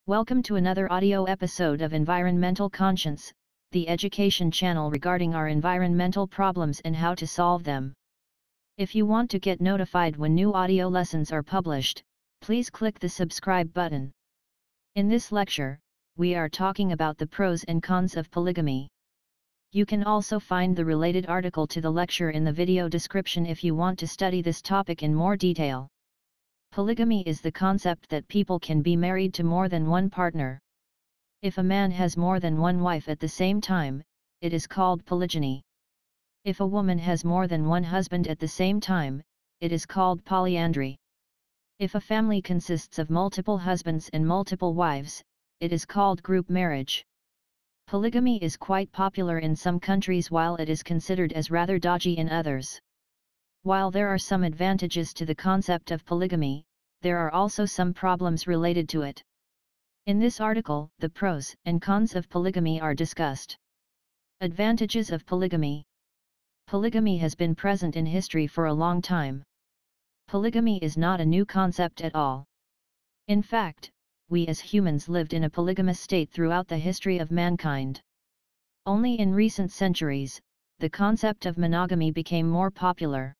Welcome to another audio episode of Environmental Conscience, the education channel regarding our environmental problems and how to solve them. If you want to get notified when new audio lessons are published, please click the subscribe button. In this lecture, we are talking about the pros and cons of polygamy. You can also find the related article to the lecture in the video description if you want to study this topic in more detail. Polygamy is the concept that people can be married to more than one partner. If a man has more than one wife at the same time, it is called polygyny. If a woman has more than one husband at the same time, it is called polyandry. If a family consists of multiple husbands and multiple wives, it is called group marriage. Polygamy is quite popular in some countries while it is considered as rather dodgy in others. While there are some advantages to the concept of polygamy, there are also some problems related to it. In this article, the pros and cons of polygamy are discussed. Advantages of polygamy. Polygamy has been present in history for a long time. Polygamy is not a new concept at all. In fact, we as humans lived in a polygamous state throughout the history of mankind. Only in recent centuries, the concept of monogamy became more popular.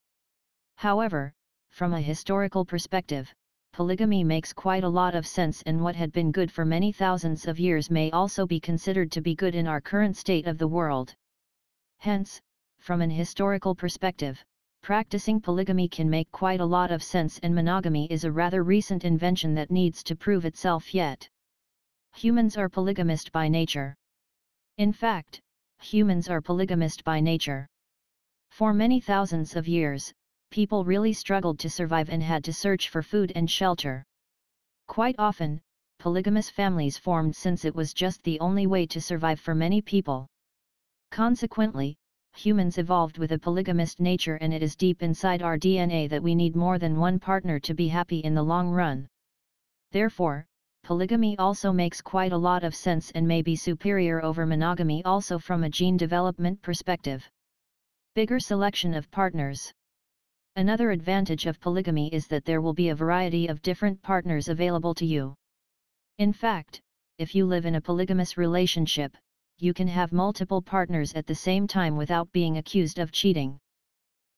However, from a historical perspective, polygamy makes quite a lot of sense, and what had been good for many thousands of years may also be considered to be good in our current state of the world. Hence, from an historical perspective, practicing polygamy can make quite a lot of sense, and monogamy is a rather recent invention that needs to prove itself yet. Humans are polygamist by nature. In fact, humans are polygamist by nature. For many thousands of years, people really struggled to survive and had to search for food and shelter. Quite often, polygamous families formed since it was just the only way to survive for many people. Consequently, humans evolved with a polygamist nature, and it is deep inside our DNA that we need more than one partner to be happy in the long run. Therefore, polygamy also makes quite a lot of sense and may be superior over monogamy also from a gene development perspective. Bigger selection of partners. Another advantage of polygamy is that there will be a variety of different partners available to you. In fact, if you live in a polygamous relationship, you can have multiple partners at the same time without being accused of cheating.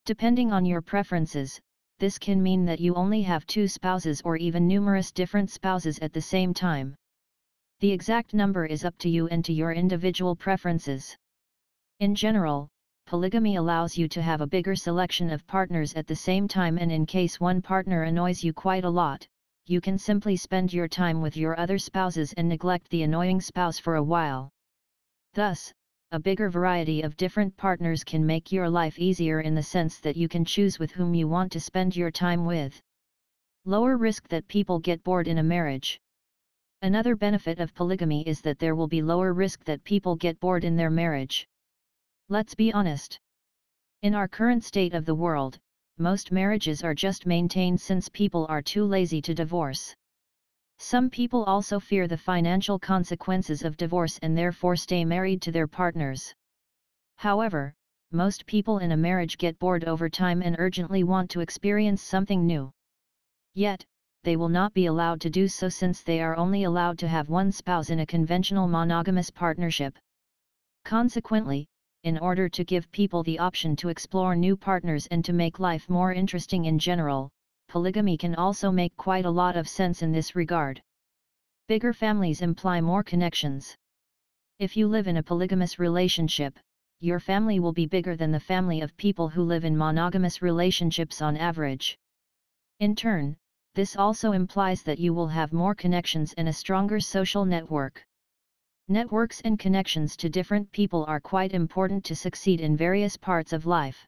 Depending on your preferences, this can mean that you only have two spouses or even numerous different spouses at the same time. The exact number is up to you and to your individual preferences. In general, polygamy allows you to have a bigger selection of partners at the same time, and in case one partner annoys you quite a lot, you can simply spend your time with your other spouses and neglect the annoying spouse for a while. Thus, a bigger variety of different partners can make your life easier in the sense that you can choose with whom you want to spend your time with. Lower risk that people get bored in a marriage. Another benefit of polygamy is that there will be lower risk that people get bored in their marriage. Let's be honest. In our current state of the world, most marriages are just maintained since people are too lazy to divorce. Some people also fear the financial consequences of divorce and therefore stay married to their partners. However, most people in a marriage get bored over time and urgently want to experience something new. Yet, they will not be allowed to do so since they are only allowed to have one spouse in a conventional monogamous partnership. Consequently, in order to give people the option to explore new partners and to make life more interesting in general, polygamy can also make quite a lot of sense in this regard. Bigger families imply more connections. If you live in a polygamous relationship, your family will be bigger than the family of people who live in monogamous relationships on average. In turn, this also implies that you will have more connections and a stronger social network. Networks and connections to different people are quite important to succeed in various parts of life.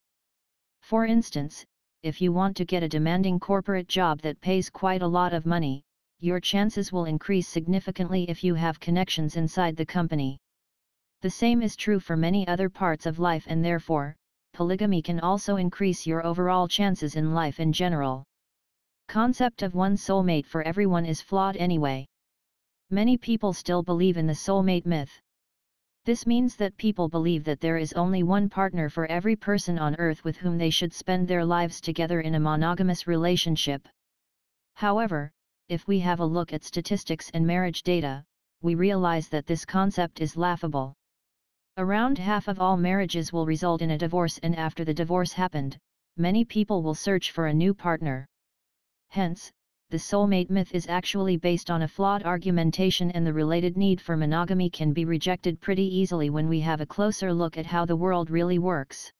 For instance, if you want to get a demanding corporate job that pays quite a lot of money, your chances will increase significantly if you have connections inside the company. The same is true for many other parts of life, and therefore, polygamy can also increase your overall chances in life in general. Concept of one soulmate for everyone is flawed anyway. Many people still believe in the soulmate myth. This means that people believe that there is only one partner for every person on earth with whom they should spend their lives together in a monogamous relationship. However, if we have a look at statistics and marriage data, we realize that this concept is laughable. Around half of all marriages will result in a divorce, and after the divorce happened, many people will search for a new partner. Hence, the soulmate myth is actually based on a flawed argumentation, and the related need for monogamy can be rejected pretty easily when we have a closer look at how the world really works.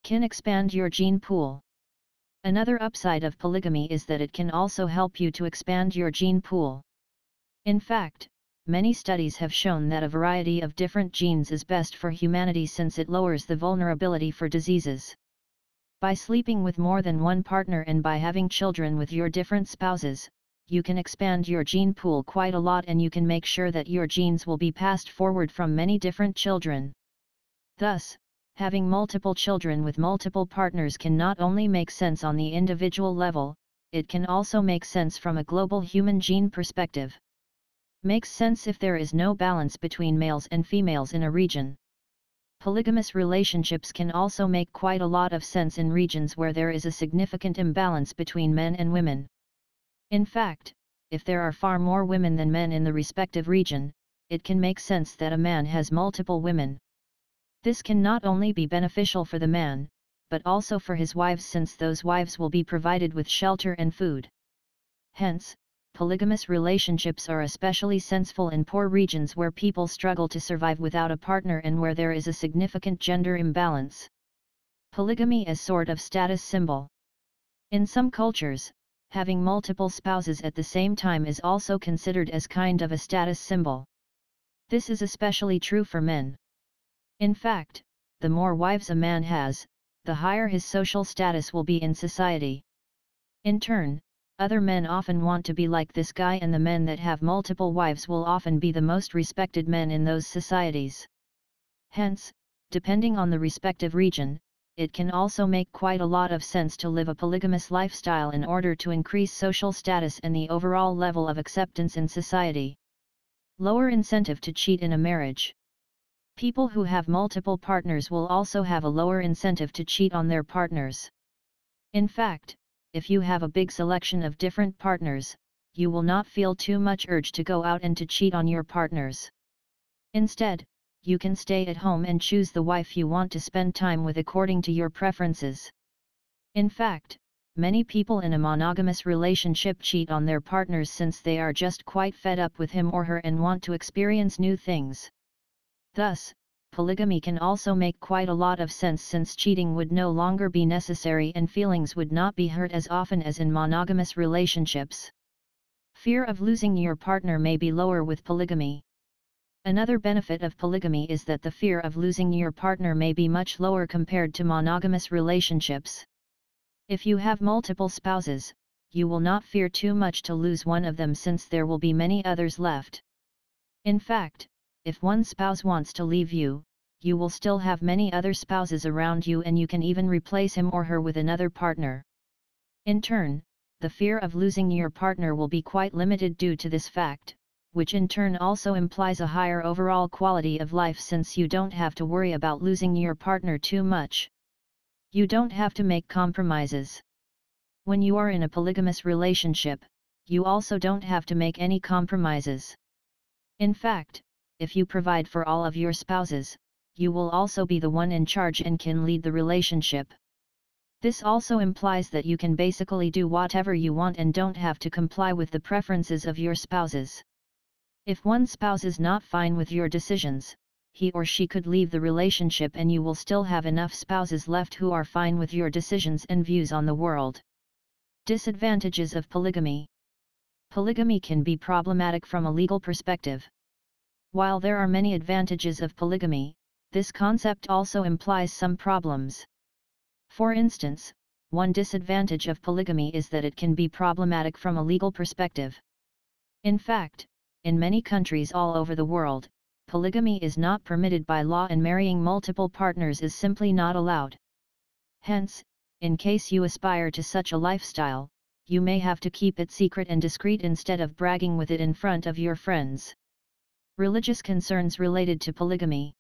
Can expand your gene pool. Another upside of polygamy is that it can also help you to expand your gene pool. In fact, many studies have shown that a variety of different genes is best for humanity since it lowers the vulnerability for diseases. By sleeping with more than one partner and by having children with your different spouses, you can expand your gene pool quite a lot, and you can make sure that your genes will be passed forward from many different children. Thus, having multiple children with multiple partners can not only make sense on the individual level, it can also make sense from a global human gene perspective. Makes sense if there is no balance between males and females in a region. Polygamous relationships can also make quite a lot of sense in regions where there is a significant imbalance between men and women. In fact, if there are far more women than men in the respective region, it can make sense that a man has multiple women. This can not only be beneficial for the man, but also for his wives, since those wives will be provided with shelter and food. Hence, polygamous relationships are especially senseful in poor regions where people struggle to survive without a partner and where there is a significant gender imbalance. Polygamy as sort of status symbol. In some cultures, having multiple spouses at the same time is also considered as kind of a status symbol. This is especially true for men. In fact, the more wives a man has, the higher his social status will be in society. In turn, other men often want to be like this guy, and the men that have multiple wives will often be the most respected men in those societies. Hence, depending on the respective region, it can also make quite a lot of sense to live a polygamous lifestyle in order to increase social status and the overall level of acceptance in society. Lower incentive to cheat in a marriage. People who have multiple partners will also have a lower incentive to cheat on their partners. In fact, if you have a big selection of different partners, you will not feel too much urge to go out and to cheat on your partners. Instead, you can stay at home and choose the wife you want to spend time with according to your preferences. In fact, many people in a monogamous relationship cheat on their partners since they are just quite fed up with him or her and want to experience new things. Thus, polygamy can also make quite a lot of sense since cheating would no longer be necessary and feelings would not be hurt as often as in monogamous relationships. Fear of losing your partner may be lower with polygamy. Another benefit of polygamy is that the fear of losing your partner may be much lower compared to monogamous relationships. If you have multiple spouses, you will not fear too much to lose one of them since there will be many others left. In fact, if one spouse wants to leave you, you will still have many other spouses around you, and you can even replace him or her with another partner. In turn, the fear of losing your partner will be quite limited due to this fact, which in turn also implies a higher overall quality of life since you don't have to worry about losing your partner too much. You don't have to make compromises. When you are in a polygamous relationship, you also don't have to make any compromises. In fact, if you provide for all of your spouses, you will also be the one in charge and can lead the relationship. This also implies that you can basically do whatever you want and don't have to comply with the preferences of your spouses. If one spouse is not fine with your decisions, he or she could leave the relationship and you will still have enough spouses left who are fine with your decisions and views on the world. Disadvantages of polygamy. Polygamy can be problematic from a legal perspective. While there are many advantages of polygamy, this concept also implies some problems. For instance, one disadvantage of polygamy is that it can be problematic from a legal perspective. In fact, in many countries all over the world, polygamy is not permitted by law and marrying multiple partners is simply not allowed. Hence, in case you aspire to such a lifestyle, you may have to keep it secret and discreet instead of bragging with it in front of your friends. Religious concerns related to polygamy.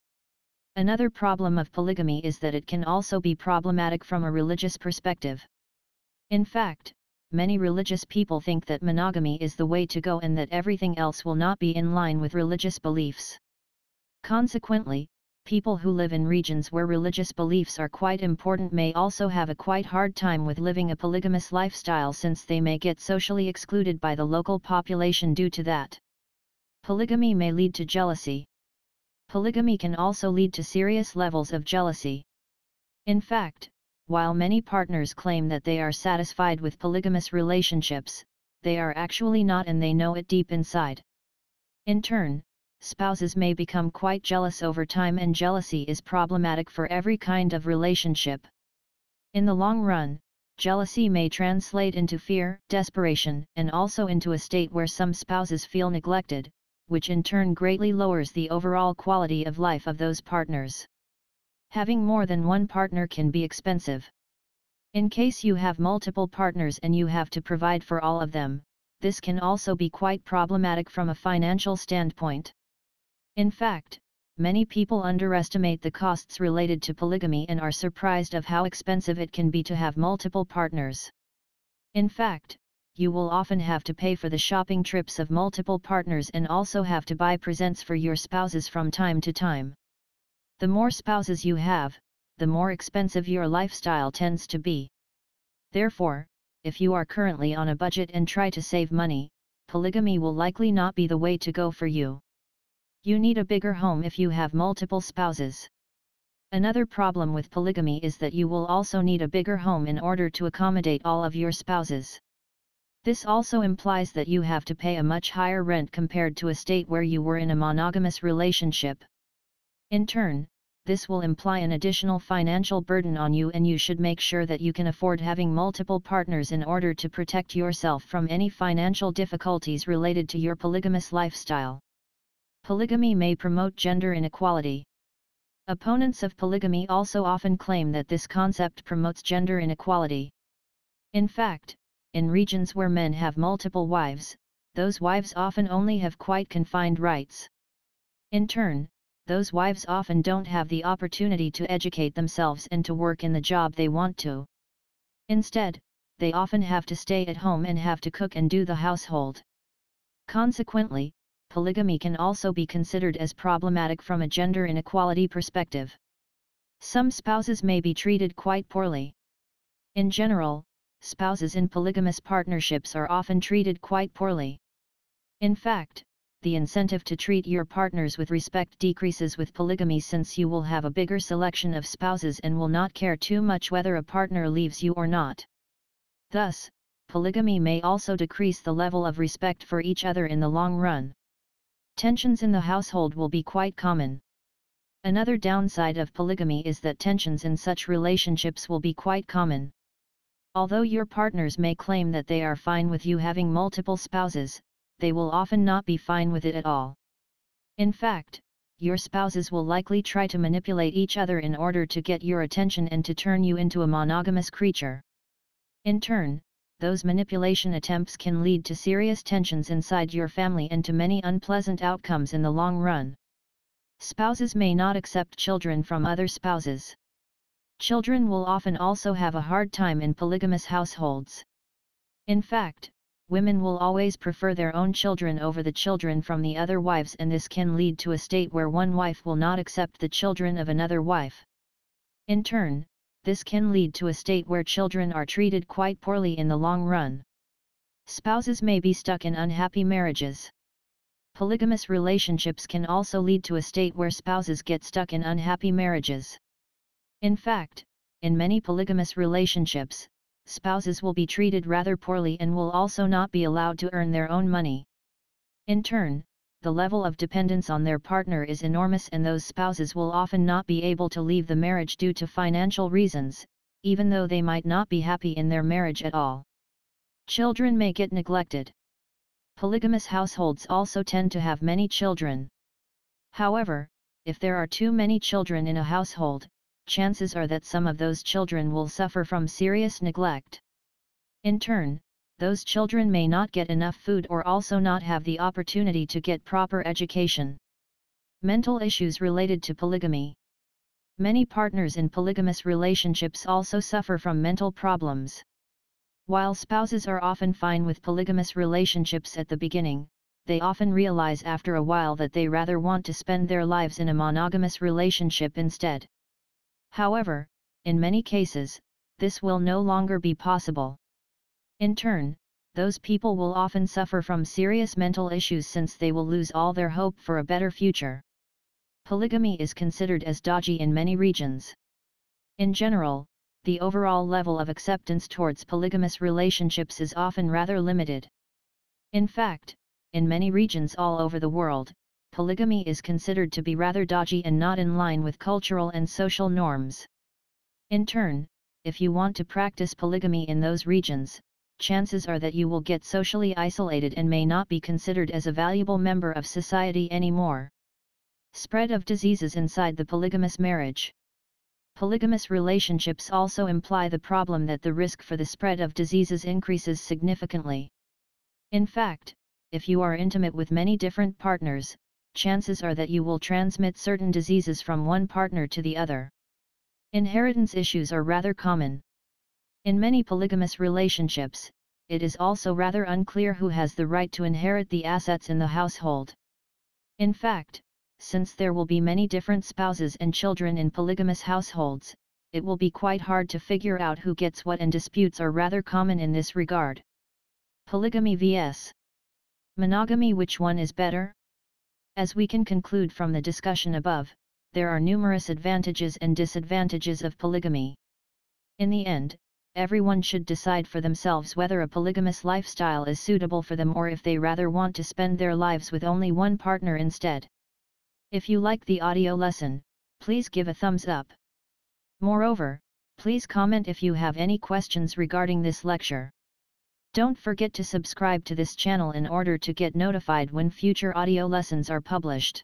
Another problem of polygamy is that it can also be problematic from a religious perspective. In fact, many religious people think that monogamy is the way to go and that everything else will not be in line with religious beliefs. Consequently, people who live in regions where religious beliefs are quite important may also have a quite hard time with living a polygamous lifestyle, since they may get socially excluded by the local population due to that. Polygamy may lead to jealousy. Polygamy can also lead to serious levels of jealousy. In fact, while many partners claim that they are satisfied with polygamous relationships, they are actually not, and they know it deep inside. In turn, spouses may become quite jealous over time, and jealousy is problematic for every kind of relationship. In the long run, jealousy may translate into fear, desperation, and also into a state where some spouses feel neglected, which in turn greatly lowers the overall quality of life of those partners. Having more than one partner can be expensive. In case you have multiple partners and you have to provide for all of them, this can also be quite problematic from a financial standpoint. In fact, many people underestimate the costs related to polygamy and are surprised of how expensive it can be to have multiple partners. In fact, you will often have to pay for the shopping trips of multiple partners and also have to buy presents for your spouses from time to time. The more spouses you have, the more expensive your lifestyle tends to be. Therefore, if you are currently on a budget and try to save money, polygamy will likely not be the way to go for you. You need a bigger home if you have multiple spouses. Another problem with polygamy is that you will also need a bigger home in order to accommodate all of your spouses. This also implies that you have to pay a much higher rent compared to a state where you were in a monogamous relationship. In turn, this will imply an additional financial burden on you, and you should make sure that you can afford having multiple partners in order to protect yourself from any financial difficulties related to your polygamous lifestyle. Polygamy may promote gender inequality. Opponents of polygamy also often claim that this concept promotes gender inequality. In fact, in regions where men have multiple wives, those wives often only have quite confined rights. In turn, those wives often don't have the opportunity to educate themselves and to work in the job they want to. Instead, they often have to stay at home and have to cook and do the household. Consequently, polygamy can also be considered as problematic from a gender inequality perspective. Some spouses may be treated quite poorly. In general, spouses in polygamous partnerships are often treated quite poorly. In fact, the incentive to treat your partners with respect decreases with polygamy, since you will have a bigger selection of spouses and will not care too much whether a partner leaves you or not. Thus, polygamy may also decrease the level of respect for each other in the long run. Tensions in the household will be quite common. Another downside of polygamy is that tensions in such relationships will be quite common. Although your partners may claim that they are fine with you having multiple spouses, they will often not be fine with it at all. In fact, your spouses will likely try to manipulate each other in order to get your attention and to turn you into a monogamous creature. In turn, those manipulation attempts can lead to serious tensions inside your family and to many unpleasant outcomes in the long run. Spouses may not accept children from other spouses. Children will often also have a hard time in polygamous households. In fact, women will always prefer their own children over the children from the other wives, and this can lead to a state where one wife will not accept the children of another wife. In turn, this can lead to a state where children are treated quite poorly in the long run. Spouses may be stuck in unhappy marriages. Polygamous relationships can also lead to a state where spouses get stuck in unhappy marriages. In fact, in many polygamous relationships, spouses will be treated rather poorly and will also not be allowed to earn their own money. In turn, the level of dependence on their partner is enormous, and those spouses will often not be able to leave the marriage due to financial reasons, even though they might not be happy in their marriage at all. Children may get neglected. Polygamous households also tend to have many children. However, if there are too many children in a household, chances are that some of those children will suffer from serious neglect. In turn, those children may not get enough food or also not have the opportunity to get proper education. Mental issues related to polygamy. Many partners in polygamous relationships also suffer from mental problems. While spouses are often fine with polygamous relationships at the beginning, they often realize after a while that they rather want to spend their lives in a monogamous relationship instead. However, in many cases, this will no longer be possible. In turn, those people will often suffer from serious mental issues since they will lose all their hope for a better future. Polygamy is considered as dodgy in many regions. In general, the overall level of acceptance towards polygamous relationships is often rather limited. In fact, in many regions all over the world, polygamy is considered to be rather dodgy and not in line with cultural and social norms. In turn, if you want to practice polygamy in those regions, chances are that you will get socially isolated and may not be considered as a valuable member of society anymore. Spread of diseases inside the polygamous marriage. Polygamous relationships also imply the problem that the risk for the spread of diseases increases significantly. In fact, if you are intimate with many different partners, chances are that you will transmit certain diseases from one partner to the other. Inheritance issues are rather common. In many polygamous relationships, it is also rather unclear who has the right to inherit the assets in the household. In fact, since there will be many different spouses and children in polygamous households, it will be quite hard to figure out who gets what, and disputes are rather common in this regard. Polygamy vs. monogamy, which one is better? As we can conclude from the discussion above, there are numerous advantages and disadvantages of polygamy. In the end, everyone should decide for themselves whether a polygamous lifestyle is suitable for them or if they rather want to spend their lives with only one partner instead. If you like the audio lesson, please give a thumbs up. Moreover, please comment if you have any questions regarding this lecture. Don't forget to subscribe to this channel in order to get notified when future audio lessons are published.